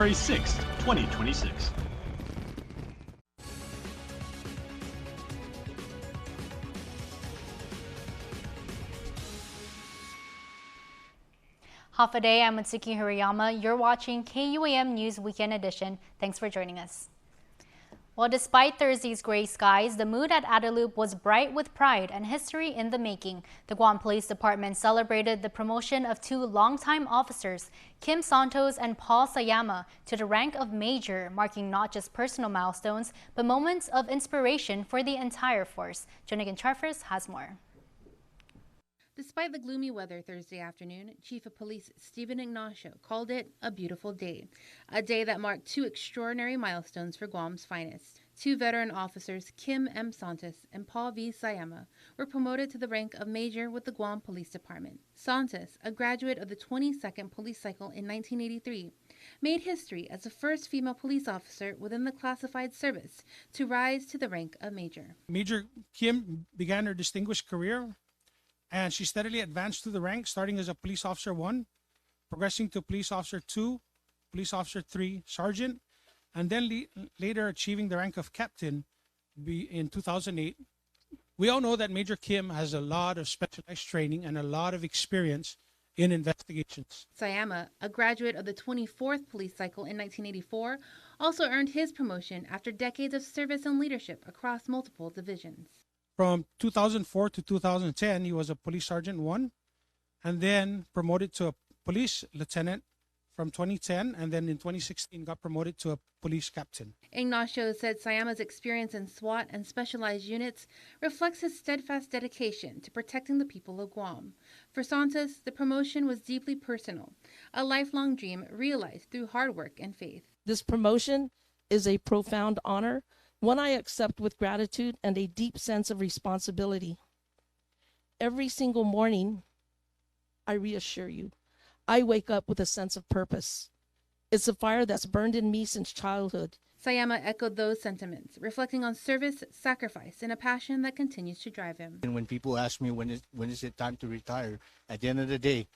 February 6, 2026. Half a day, I'm Matsuki Hirayama. You're watching KUAM News Weekend Edition. Thanks for joining us. Well, despite Thursday's gray skies, the mood at Adelup was bright with pride and history in the making. The Guam Police Department celebrated the promotion of two longtime officers, Kim Santos and Paul Sayama, to the rank of Major, marking not just personal milestones, but moments of inspiration for the entire force. Jonathan Charfers has more. Despite the gloomy weather Thursday afternoon, Chief of Police Stephen Ignacio called it a beautiful day, a day that marked two extraordinary milestones for Guam's finest. Two veteran officers, Kim M. Santos and Paul V. Sayama, were promoted to the rank of Major with the Guam Police Department. Santos, a graduate of the 22nd Police Cycle in 1983, made history as the first female police officer within the classified service to rise to the rank of Major. Major Kim began her distinguished career and she steadily advanced through the ranks, starting as a police officer 1, progressing to police officer 2, police officer 3, sergeant, and then later achieving the rank of captain in 2008. We all know that Major Kim has a lot of specialized training and a lot of experience in investigations. Sayama, a graduate of the 24th Police Cycle in 1984, also earned his promotion after decades of service and leadership across multiple divisions. From 2004 to 2010, he was a police sergeant 1, and then promoted to a police lieutenant from 2010, and then in 2016 got promoted to a police captain. Ignacio said Sayama's experience in SWAT and specialized units reflects his steadfast dedication to protecting the people of Guam. For Santos, the promotion was deeply personal, a lifelong dream realized through hard work and faith. This promotion is a profound honor, one I accept with gratitude and a deep sense of responsibility. Every single morning, I reassure you, I wake up with a sense of purpose. It's a fire that's burned in me since childhood. Sayama echoed those sentiments, reflecting on service, sacrifice, and a passion that continues to drive him. And when people ask me when is it time to retire, at the end of the day,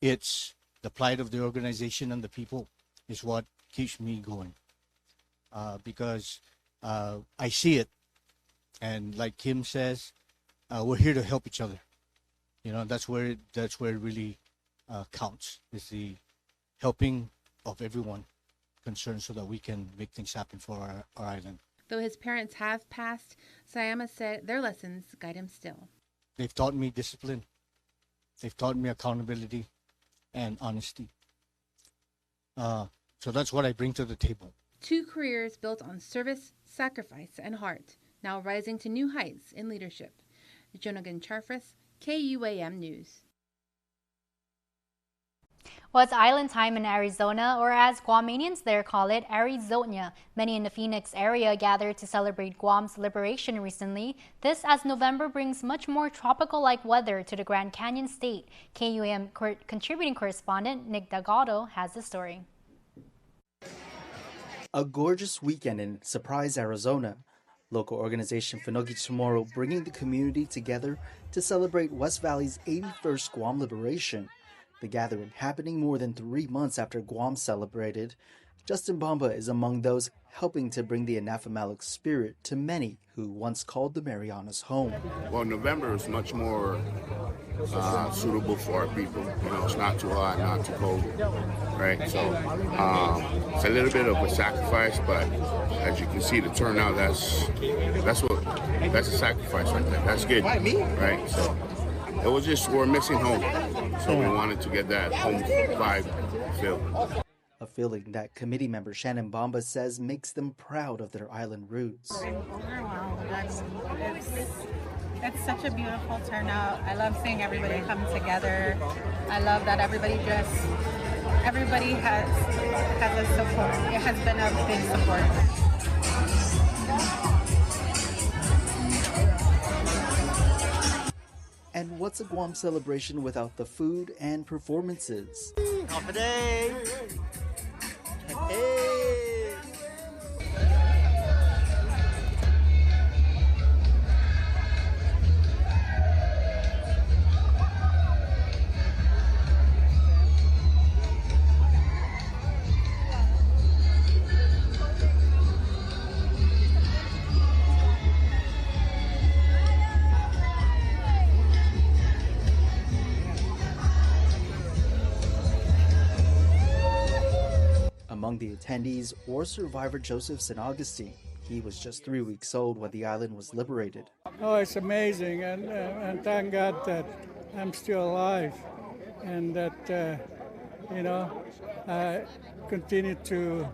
it's the plight of the organization and the people is what keeps me going. Because I see it, and like Kim says, we're here to help each other. You know, that's where it really counts, is the helping of everyone concerned so that we can make things happen for our island. Though his parents have passed, Sayama said their lessons guide him still. They've taught me discipline. They've taught me accountability and honesty. So that's what I bring to the table. Two careers built on service, sacrifice, and heart, now rising to new heights in leadership. Jonagan Charfras, KUAM News. Well, it's island time in Arizona, or as Guamanians there call it, Arizonia. Many in the Phoenix area gathered to celebrate Guam's liberation recently. This as November brings much more tropical-like weather to the Grand Canyon state. KUAM contributing correspondent Nick Delgado has the story. A gorgeous weekend in Surprise, Arizona. Local organization Finogi Tomorrow bringing the community together to celebrate West Valley's 81st Guam liberation. The gathering happening more than 3 months after Guam celebrated. Justin Bamba is among those helping to bring the anaphemalic spirit to many who once called the Marianas home. Well, November is much more suitable for our people. You know, it's not too hot, not too cold, right? So it's a little bit of a sacrifice, but as you can see, the turnout, that's a sacrifice right there. That's good, right? So it was just, we're missing home, so we wanted to get that home vibe feel. A feeling that committee member Shannon Bamba says makes them proud of their island roots. I'm overwhelmed. It's such a beautiful turnout. I love seeing everybody come together. I love that everybody has a support. It has been a big support. And what's a Guam celebration without the food and performances? Half a day. Hey. Among the attendees were survivor Joseph St. Augustine. He was just 3 weeks old when the island was liberated. Oh, it's amazing, and thank God that I'm still alive, and that I continue to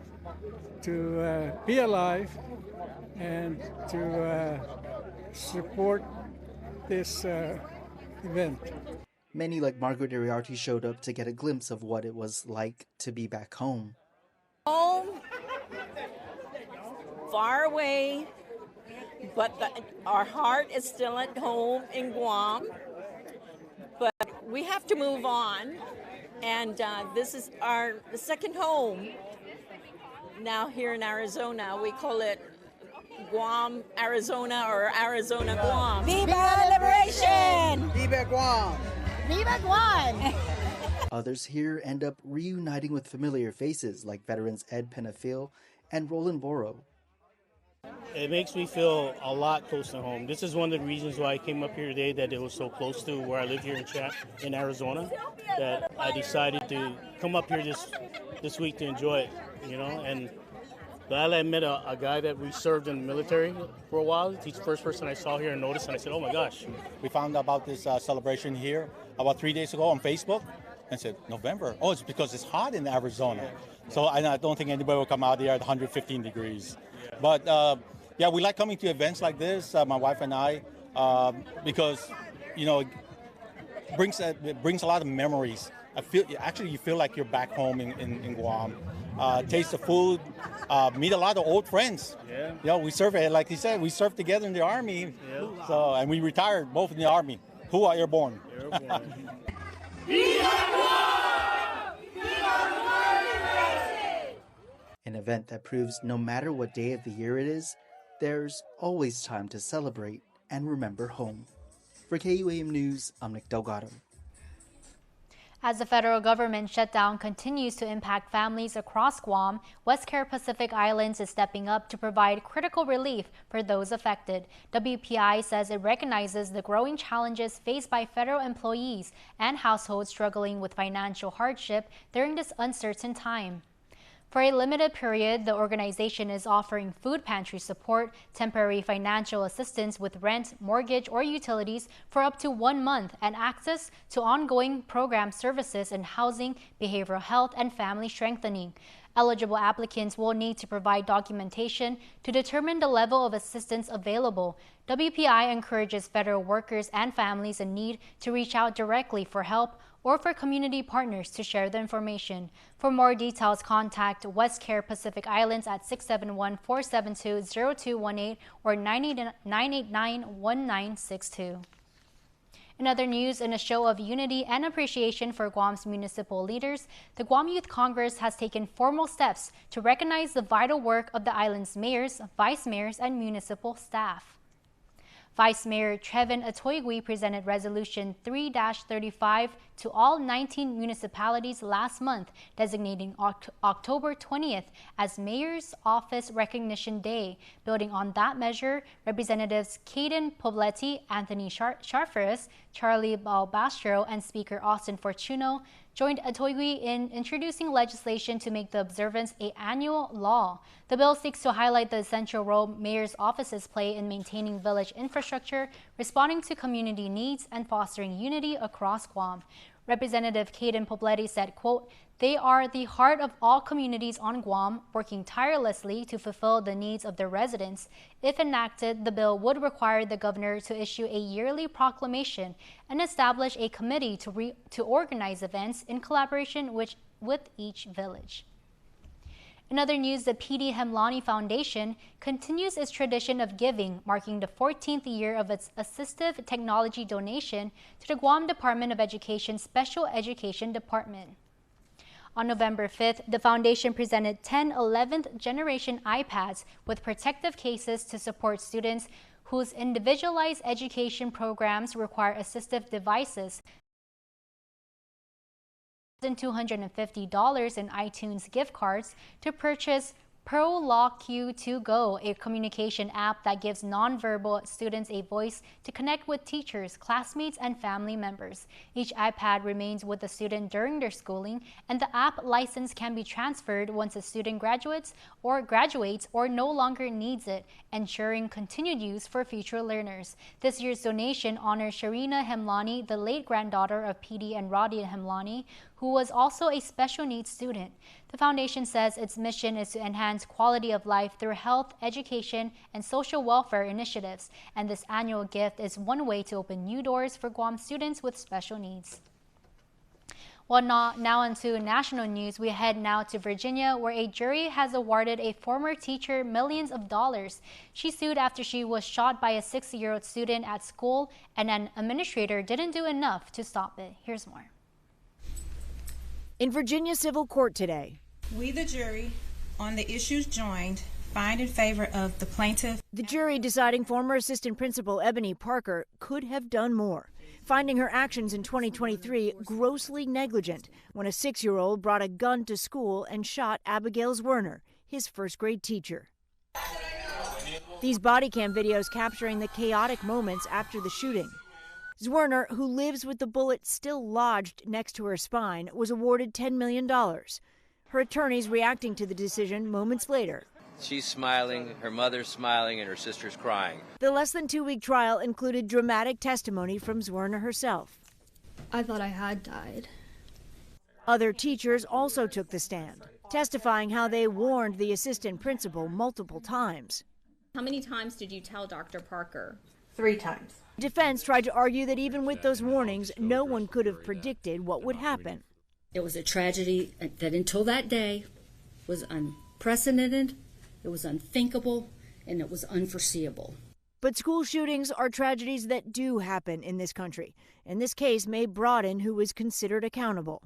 be alive and to support this event. Many like Margaret Iriarty showed up to get a glimpse of what it was like to be back home. Home, far away, but our heart is still at home in Guam. But we have to move on, and this is our second home. Now here in Arizona, we call it Guam, Arizona, or Arizona, Guam. Viva Liberation! Viva Guam! Viva Guam! Others here end up reuniting with familiar faces like veterans Ed Penafil and Roland Boro. It makes me feel a lot closer to home. This is one of the reasons why I came up here today, that it was so close to where I live here in Arizona, that I decided to come up here this week to enjoy it, and glad I met a guy that we served in the military for a while. He's the first person I saw here and noticed, and I said, oh my gosh. We found out about this celebration here about 3 days ago on Facebook, and said, November? Oh, it's because it's hot in Arizona. So I don't think anybody will come out here at 115 degrees. But yeah, we like coming to events like this, my wife and I, because, it brings a lot of memories. You feel like you're back home in Guam. Taste the food, meet a lot of old friends. Yeah. We serve, like he said, we served together in the Army. Yeah. So, and we retired both in the Army. Who are airborne? An event that proves no matter what day of the year it is, there's always time to celebrate and remember home. For KUAM News, I'm Nick Delgado. As the federal government shutdown continues to impact families across Guam, West Care Pacific Islands is stepping up to provide critical relief for those affected. WPI says it recognizes the growing challenges faced by federal employees and households struggling with financial hardship during this uncertain time. For a limited period, the organization is offering food pantry support, temporary financial assistance with rent, mortgage, or utilities for up to 1 month, and access to ongoing program services in housing, behavioral health, and family strengthening. Eligible applicants will need to provide documentation to determine the level of assistance available. WPI encourages federal workers and families in need to reach out directly for help or for community partners to share the information. For more details, contact West Care Pacific Islands at 671-472-0218 or 989-1962. In other news, in a show of unity and appreciation for Guam's municipal leaders, the Guam Youth Congress has taken formal steps to recognize the vital work of the island's mayors, vice mayors, and municipal staff. Vice Mayor Trevin Atoygui presented Resolution 3-35 to all 19 municipalities last month, designating October 20th as Mayor's Office Recognition Day. Building on that measure, Representatives Caden Pobletti, Anthony Sharferis, Charlie Balbastro, and Speaker Austin Fortuno joined Atoygui in introducing legislation to make the observance an annual law. The bill seeks to highlight the essential role mayor's offices play in maintaining village infrastructure, responding to community needs, and fostering unity across Guam. Representative Caden Pobletti said, quote, "They are the heart of all communities on Guam, working tirelessly to fulfill the needs of their residents. If enacted, the bill would require the governor to issue a yearly proclamation and establish a committee to organize events in collaboration with each village." In other news, the P.D. Hemlani Foundation continues its tradition of giving, marking the 14th year of its assistive technology donation to the Guam Department of Education Special Education Department. On November 5th, the foundation presented 10 11th generation iPads with protective cases to support students whose individualized education programs require assistive devices. $250 in iTunes gift cards to purchase ProLawQ2Go, a communication app that gives nonverbal students a voice to connect with teachers, classmates, and family members. Each iPad remains with the student during their schooling, and the app license can be transferred once a student graduates or no longer needs it, ensuring continued use for future learners. This year's donation honors Sharina Hemlani, the late granddaughter of PD and Radia Hemlani, who was also a special needs student. The foundation says its mission is to enhance quality of life through health, education, and social welfare initiatives, and this annual gift is one way to open new doors for Guam students with special needs. Well, now into national news, we head now to Virginia, where a jury has awarded a former teacher millions of dollars. She sued after she was shot by a 60-year-old student at school, and an administrator didn't do enough to stop it. Here's more. In Virginia civil court today, we, the jury, on the issues joined, find in favor of the plaintiff. The jury deciding former assistant principal Ebony Parker could have done more, finding her actions in 2023 grossly negligent when a 6-year-old brought a gun to school and shot Abigail Werner, his first-grade teacher. These body cam videos capturing the chaotic moments after the shooting. Zwerner, who lives with the bullet still lodged next to her spine, was awarded $10 million. Her attorneys reacting to the decision moments later. She's smiling, her mother's smiling, and her sister's crying. The less than 2-week trial included dramatic testimony from Zwerner herself. I thought I had died. Other teachers also took the stand, testifying how they warned the assistant principal multiple times. How many times did you tell Dr. Parker? 3 times. Defense tried to argue that even with those warnings, no one could have predicted what would happen. It was a tragedy that until that day was unprecedented, it was unthinkable, and it was unforeseeable. But school shootings are tragedies that do happen in this country, and this case may broaden who is considered accountable.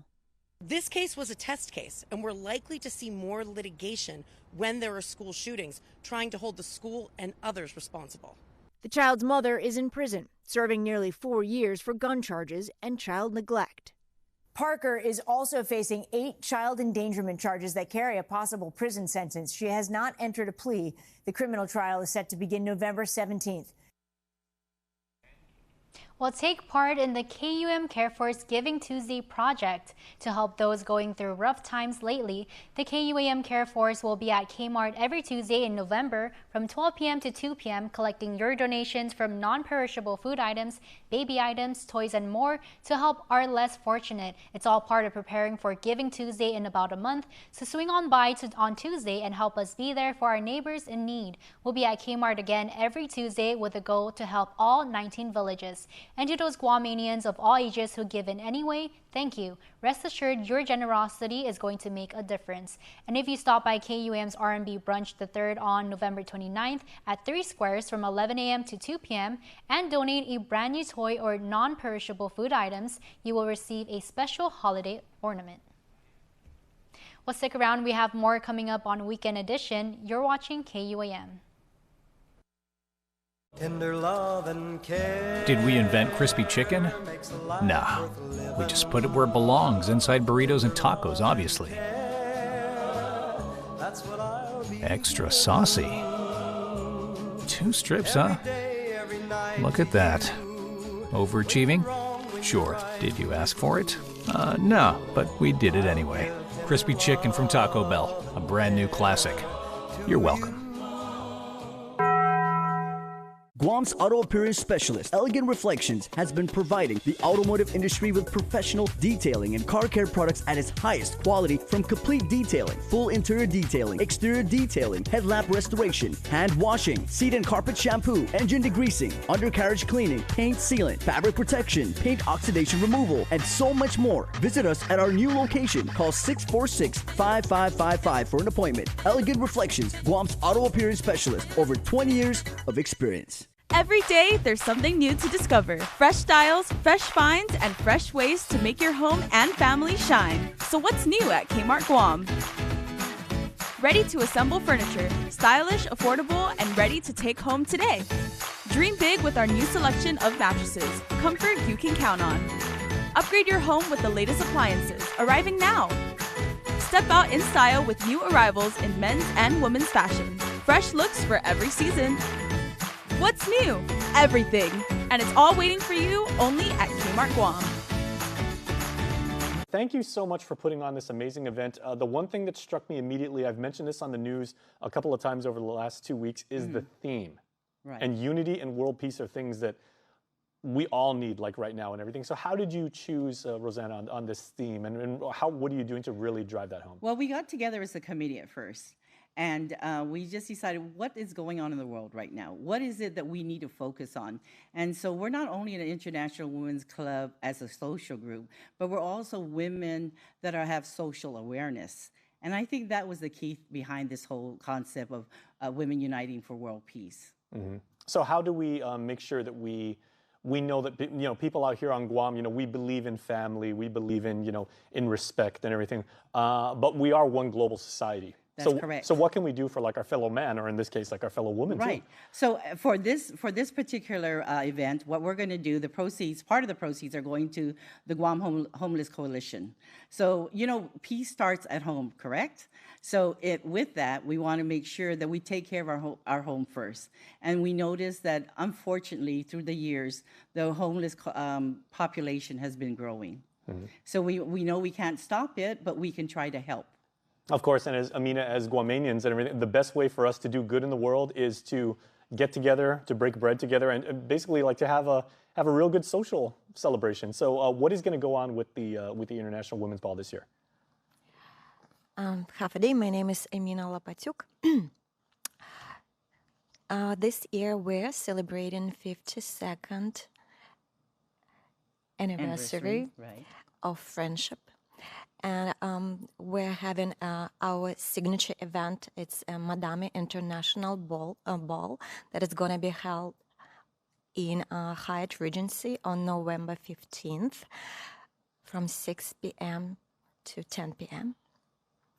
This case was a test case, and we're likely to see more litigation when there are school shootings, trying to hold the school and others responsible. The child's mother is in prison, serving nearly 4 years for gun charges and child neglect. Parker is also facing 8 child endangerment charges that carry a possible prison sentence. She has not entered a plea. The criminal trial is set to begin November 17th. Well, take part in the KUAM Care Force Giving Tuesday project. To help those going through rough times lately, the KUAM Care Force will be at Kmart every Tuesday in November from 12 p.m. to 2 p.m. collecting your donations from non-perishable food items, baby items, toys, and more to help our less fortunate. It's all part of preparing for Giving Tuesday in about a month, so swing on by on Tuesday and help us be there for our neighbors in need. We'll be at Kmart again every Tuesday with a goal to help all 19 villages. And to those Guamanians of all ages who give in anyway, thank you. Rest assured your generosity is going to make a difference. And if you stop by KUAM's R&B Brunch the 3rd on November 29th at 3 Squares from 11 a.m. to 2 p.m. and donate a brand new toy or non-perishable food items, you will receive a special holiday ornament. Well, stick around. We have more coming up on Weekend Edition. You're watching KUAM. Tender love and care. Did we invent crispy chicken? Nah, we just put it where it belongs, inside burritos and tacos, obviously. Extra saucy. 2 strips, huh? Look at that. Overachieving? Sure. Did you ask for it? No, but we did it anyway. Crispy chicken from Taco Bell, a brand new classic. You're welcome. Guam's auto appearance specialist, Elegant Reflections, has been providing the automotive industry with professional detailing and car care products at its highest quality, from complete detailing, full interior detailing, exterior detailing, headlamp restoration, hand washing, seat and carpet shampoo, engine degreasing, undercarriage cleaning, paint sealant, fabric protection, paint oxidation removal, and so much more. Visit us at our new location. Call 646-5555 for an appointment. Elegant Reflections, Guam's auto appearance specialist, over 20 years of experience. Every day, there's something new to discover. Fresh styles, fresh finds, and fresh ways to make your home and family shine. So what's new at Kmart Guam? Ready to assemble furniture, stylish, affordable, and ready to take home today. Dream big with our new selection of mattresses. Comfort you can count on. Upgrade your home with the latest appliances, arriving now. Step out in style with new arrivals in men's and women's fashion. Fresh looks for every season. What's new? Everything. And it's all waiting for you only at Kmart Guam. Thank you so much for putting on this amazing event. The one thing that struck me immediately, I've mentioned this on the news a couple of times over the last 2 weeks, is the theme. Right. And unity and world peace are things that we all need, like right now and everything. So how did you choose, Rosanna, on this theme? And what are you doing to really drive that home? Well, we got together as a committee at first. And we just decided what is going on in the world right now? What is it that we need to focus on? And so we're not only an International Women's Club as a social group, but we're also women that have social awareness. And I think that was the key behind this whole concept of women uniting for world peace. Mm-hmm. So how do we make sure that we know that people out here on Guam, we believe in family, we believe in in respect and everything, but we are one global society. That's correct. So what can we do for like our fellow man, or in this case, like our fellow woman Right. too? So for this particular event, what we're going to do, part of the proceeds are going to the Guam Homeless Coalition. So peace starts at home, correct? So with that, we want to make sure that we take care of our home first. And we notice that unfortunately, through the years, the homeless population has been growing. Mm-hmm. So we know we can't stop it, but we can try to help. Of course, and as Guamanians and everything, the best way for us to do good in the world is to get together, to break bread together, and basically like to have a real good social celebration. So, what is going to go on with the International Women's Ball this year? Half a day. My name is Emina Lapatyuk. This year we're celebrating 52nd anniversary of friendship. And we're having our signature event. It's a Madame International Ball that is going to be held in Hyatt Regency on November 15th from 6 p.m. to 10 p.m.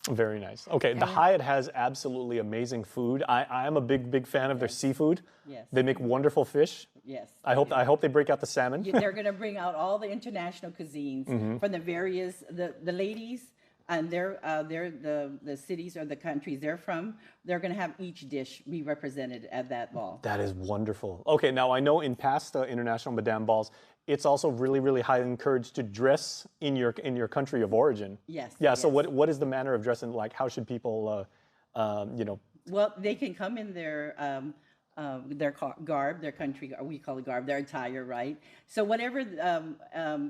Very nice. Okay, the Hyatt has absolutely amazing food. I am a big fan of their seafood. Yes. They make wonderful fish. Yes. I hope they break out the salmon. They're going to bring out all the international cuisines from the various the ladies and the cities or the countries they're from. They're going to have each dish be represented at that ball. That is wonderful. Okay, now I know in past international Madame Balls, it's also really highly encouraged to dress in your country of origin. Yes. Yeah. Yes. So what is the manner of dressing like? How should people Well, they can come in their garb, their country, we call it garb, their attire, right? So whatever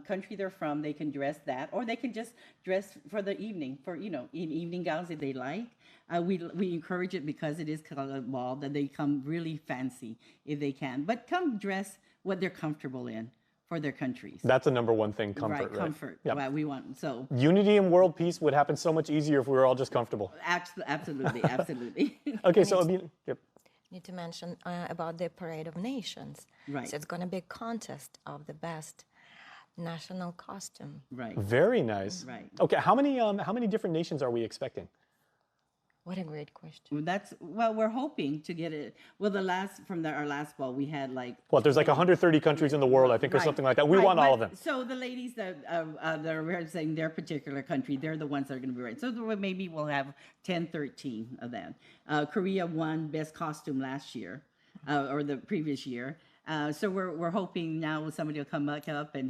country they're from, they can dress that, or they can just dress for the evening, in evening gowns if they like. We encourage it because it is called a ball, that they come really fancy if they can, but come dress what they're comfortable in for their countries. That's the number one thing, comfort, right? Comfort. Yep. Right, we want so. Unity and world peace would happen so much easier if we were all just comfortable. Absolutely. Okay, so yep. Need to mention about the Parade of Nations. Right. So it's going to be a contest of the best national costume. Right. Very nice. Right. Okay, how many different nations are we expecting? What a great question. We're hoping to get it. Well, our last ball, we had there's like 130 countries in the world, I think, or something like that. We want all of them. So the ladies that are representing their particular country, they're the ones that are going to be right. So maybe we'll have 10, 13 of them. Korea won best costume last year, or the previous year. So we're hoping now somebody will come back up and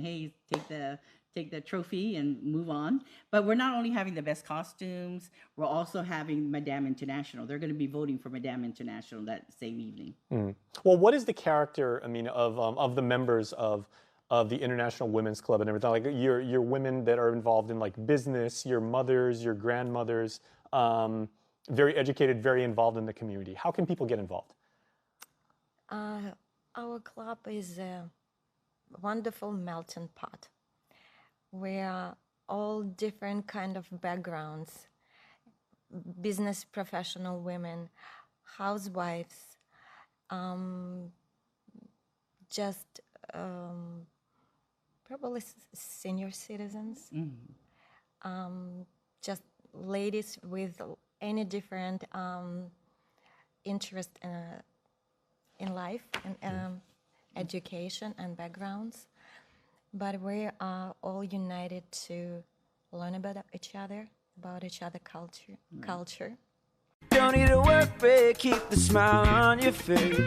take the trophy and move on. But we're not only having the best costumes, we're also having Madame International. They're going to be voting for Madame International that same evening. Mm. Well, what is the character, of the members of the International Women's Club and everything? Like your women that are involved in like business, your mothers, your grandmothers, very educated, very involved in the community. How can people get involved? Our club is a wonderful melting pot. We are all different kind of backgrounds, business professional women, housewives, just probably senior citizens, just ladies with any different interest in life and education and backgrounds. But we are all united to learn about each other, about each other culture. Don't need a work break, keep the smile on your face.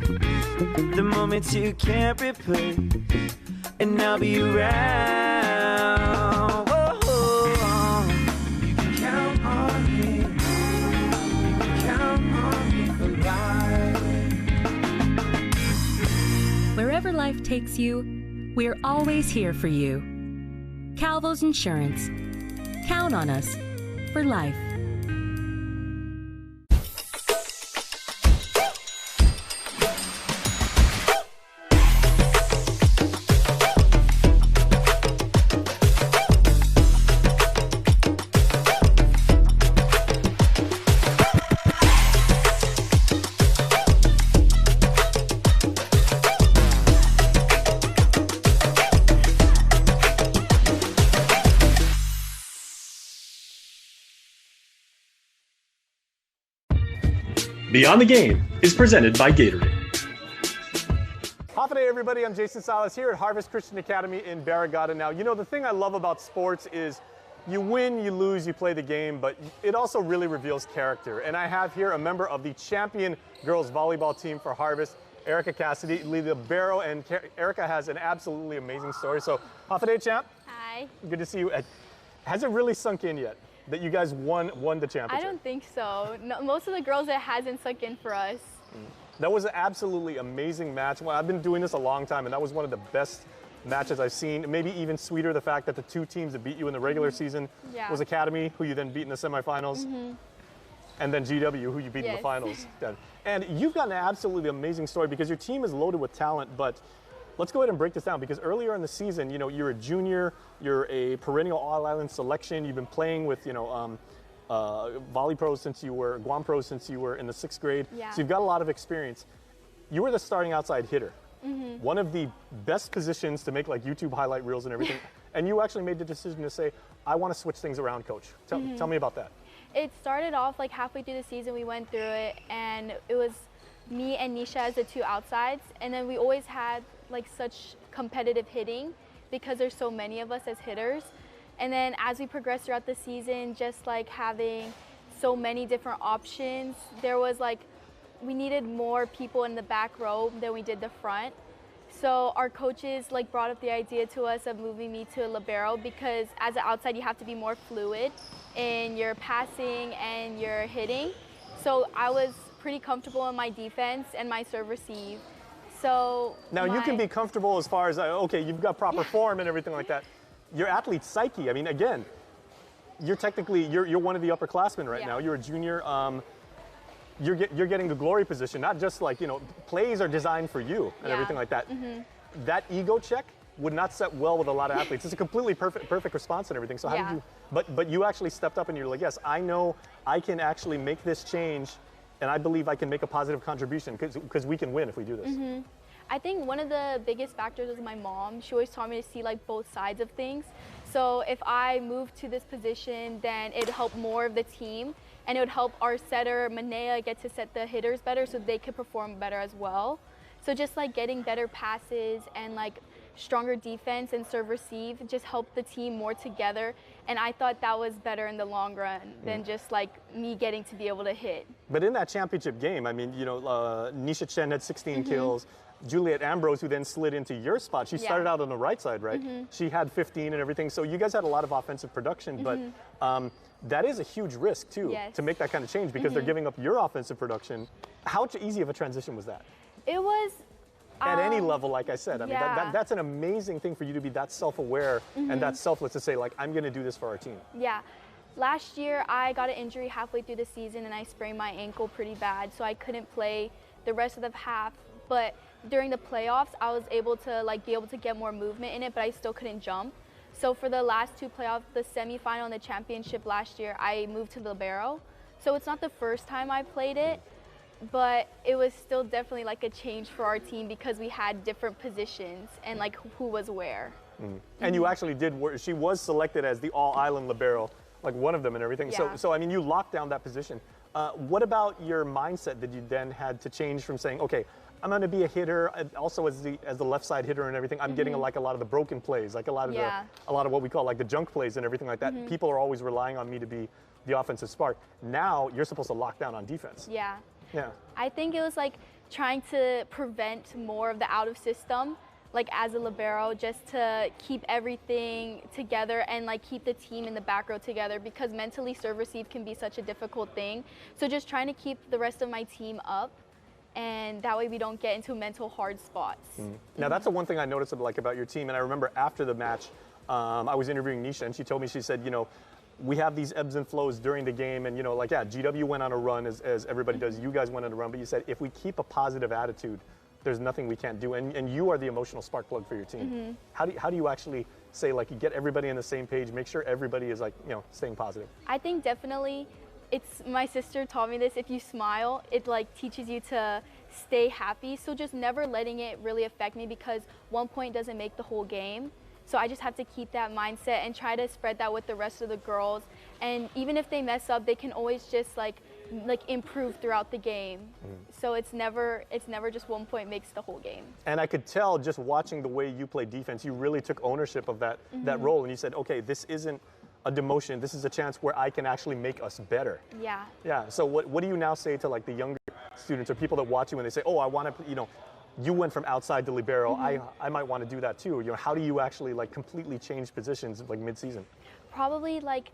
The moments you can't replace, and I'll be around. Whoa, you can count on me. You can count on me for life. Wherever life takes you, we're always here for you. Calvo's Insurance. Count on us for life. Beyond the Game is presented by Gatorade. Hafa day, everybody. I'm Jason Salas here at Harvest Christian Academy in Barrigada. Now, you know, the thing I love about sports is you win, you lose, you play the game, but it also really reveals character. And I have here a member of the champion girls volleyball team for Harvest, Erica Cassidy, lead the libero, and Erica has an absolutely amazing story. So, Hafa day, champ. Hi. Good to see you. Has it really sunk in yet that you guys won the championship? I don't think so. No, most of the girls, it hasn't sunk in for us. That was an absolutely amazing match. Well, I've been doing this a long time, and that was one of the best matches I've seen. Maybe even sweeter, the fact that the two teams that beat you in the regular season was Academy, who you then beat in the semifinals, and then GW, who you beat in the finals. And you've got an absolutely amazing story because your team is loaded with talent, but let's go ahead and break this down because earlier in the season, you know, you're a junior, you're a perennial All-Island selection, you've been playing with, you know, Volley Pro since you were, Guam Pro since you were in the 6th grade. Yeah. So you've got a lot of experience. You were the starting outside hitter. One of the best positions to make like YouTube highlight reels and everything. And you actually made the decision to say, I want to switch things around, coach. Tell me about that. It started off like halfway through the season, we went through it, and it was me and Nisha as the two outsides. And then we always had like such competitive hitting because there's so many of us as hitters. And then as we progressed throughout the season, just like having so many different options, there was like, we needed more people in the back row than we did the front. So our coaches like brought up the idea to us of moving me to libero because as an outside, you have to be more fluid in your passing and your hitting. So I was pretty comfortable in my defense and my serve receive. So now you can be comfortable as far as, okay, you've got proper form and everything like that. Your athlete's psyche, I mean, again, you're technically, you're one of the upperclassmen right now. You're a junior. You're getting the glory position, not just like, you know, plays are designed for you and everything like that. That ego check would not set well with a lot of athletes. It's a completely perfect response and everything. So how did you, but you actually stepped up and you're like, yes, I know I can actually make this change and I believe I can make a positive contribution because we can win if we do this. I think one of the biggest factors was my mom. She always taught me to see like both sides of things. So if I moved to this position, then it'd help more of the team and it would help our setter, Manea, get to set the hitters better so they could perform better as well. So just like getting better passes and like stronger defense and serve receive just helped the team more together. And I thought that was better in the long run than just like me getting to be able to hit. But in that championship game, I mean, you know, Nisha Chen had 16 kills. Juliet Ambrose, who then slid into your spot, she started out on the right side, right? She had 15 and everything. So you guys had a lot of offensive production, but that is a huge risk too, to make that kind of change because they're giving up your offensive production. How easy of a transition was that? It was. At any level, like I said, I mean, that's an amazing thing for you to be that self-aware and that selfless to say, like, I'm going to do this for our team. Yeah. Last year, I got an injury halfway through the season and I sprained my ankle pretty bad, so I couldn't play the rest of the half. But during the playoffs, I was able to like be able to get more movement in it, but I still couldn't jump. So for the last two playoffs, the semifinal and the championship last year, I moved to libero. So it's not the first time I played it, but it was still definitely like a change for our team because we had different positions and like who was where. And you actually did, she was selected as the all-island libero, like one of them and everything. So I mean, you locked down that position. What about your mindset that you then had to change from saying, okay, I'm going to be a hitter, also as the left side hitter and everything. I'm getting like a lot of the broken plays, like a lot of what we call like the junk plays and everything like that. People are always relying on me to be the offensive spark. Now you're supposed to lock down on defense. Yeah. Yeah. I think it was like trying to prevent more of the out of system, like as a libero, just to keep everything together and like keep the team in the back row together, because mentally serve receive can be such a difficult thing. So just trying to keep the rest of my team up, and that way we don't get into mental hard spots. Now that's the one thing I noticed about your team, and I remember after the match, I was interviewing Nisha, and she told me, she said, you know, we have these ebbs and flows during the game, and you know, like, yeah, GW went on a run as everybody does. You guys went on a run, but you said if we keep a positive attitude, there's nothing we can't do, and you are the emotional spark plug for your team. How do you actually say, like, you get everybody on the same page, make sure everybody is, like, you know, staying positive? I think definitely, my sister taught me this, if you smile, it like teaches you to stay happy. So just never letting it really affect me, because 1 point doesn't make the whole game. So I just have to keep that mindset and try to spread that with the rest of the girls. And even if they mess up, they can always just like improve throughout the game. So it's never just 1 point makes the whole game. And I could tell just watching the way you play defense, you really took ownership of that role, and you said, okay, this isn't a demotion, this is a chance where I can actually make us better. Yeah. Yeah. So what do you now say to like the younger students or people that watch you when they say, oh, I want to, you know, you went from outside to libero, I might want to do that too. You know, how do you actually like completely change positions like mid-season? Probably like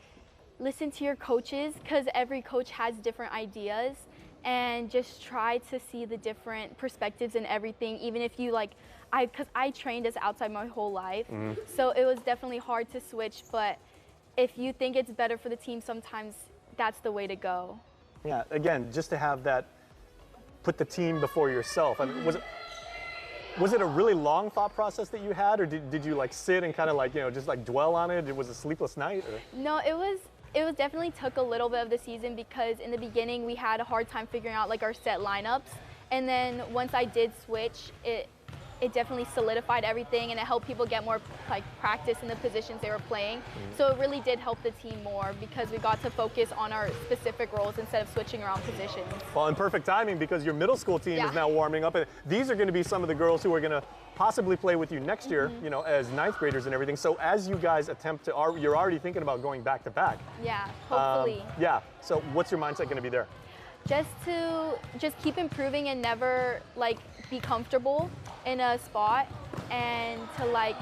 listen to your coaches, because every coach has different ideas, and just try to see the different perspectives and everything, even if you like, because I trained as outside my whole life, so it was definitely hard to switch, but if you think it's better for the team, sometimes that's the way to go. Yeah, again, just to have that, put the team before yourself. I mean, was it a really long thought process that you had, or did you like sit and kind of like, you know, just like dwell on it? It was a sleepless night? Or? No, it was definitely took a little bit of the season, because in the beginning we had a hard time figuring out like our set lineups, and then once I did switch, it definitely solidified everything, and it helped people get more like practice in the positions they were playing. So it really did help the team more, because we got to focus on our specific roles instead of switching around positions. Well, and perfect timing, because your middle school team is now warming up, and these are going to be some of the girls who are going to possibly play with you next year, you know, as ninth graders and everything. So as you guys attempt to, you're already thinking about going back to back. Yeah, hopefully. Yeah. So what's your mindset going to be there? Just keep improving and never like be comfortable in a spot, and to like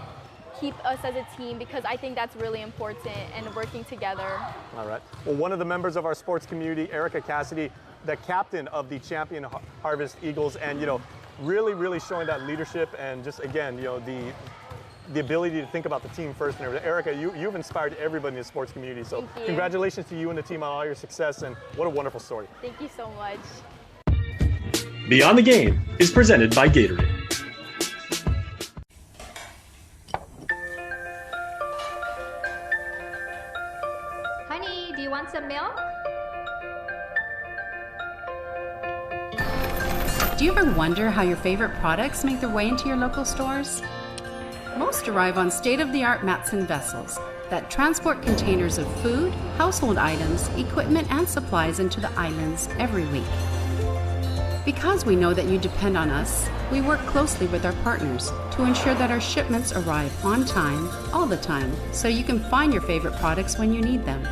keep us as a team, because I think that's really important, and working together. All right. Well, one of the members of our sports community, Erica Cassidy, the captain of the Champion Harvest Eagles, and you know, really showing that leadership, and just again, you know, the ability to think about the team first and everything. Erica, you've inspired everybody in the sports community. So congratulations to you and the team on all your success, and what a wonderful story. Thank you so much. Beyond the Game is presented by Gatorade. Honey, do you want some milk? Do you ever wonder how your favorite products make their way into your local stores? Most arrive on state-of-the-art Matson vessels that transport containers of food, household items, equipment, and supplies into the islands every week. Because we know that you depend on us, we work closely with our partners to ensure that our shipments arrive on time, all the time, so you can find your favorite products when you need them.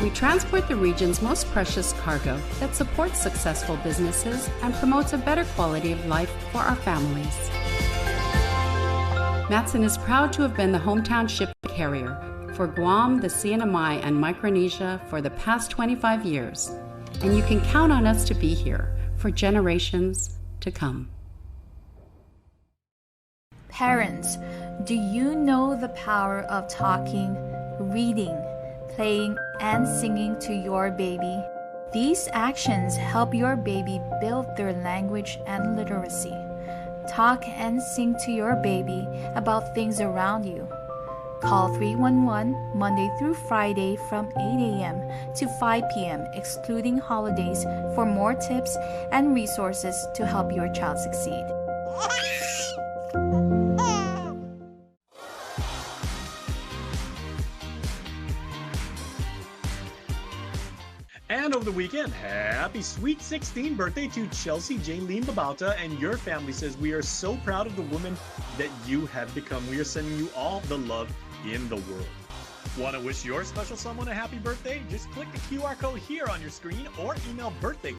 We transport the region's most precious cargo that supports successful businesses and promotes a better quality of life for our families. Matson is proud to have been the hometown shipping carrier for Guam, the CNMI, and Micronesia for the past 25 years, and you can count on us to be here for generations to come. Parents, do you know the power of talking, reading, playing, and singing to your baby? These actions help your baby build their language and literacy. Talk and sing to your baby about things around you. Call 311 Monday through Friday from 8 a.m. to 5 p.m. excluding holidays for more tips and resources to help your child succeed. And over the weekend, happy sweet 16th birthday to Chelsea Jaylene Babauta and your family. Says we are so proud of the woman that you have become. We are sending you all the love in the world. Want to wish your special someone a happy birthday? Just click the QR code here on your screen or email birthday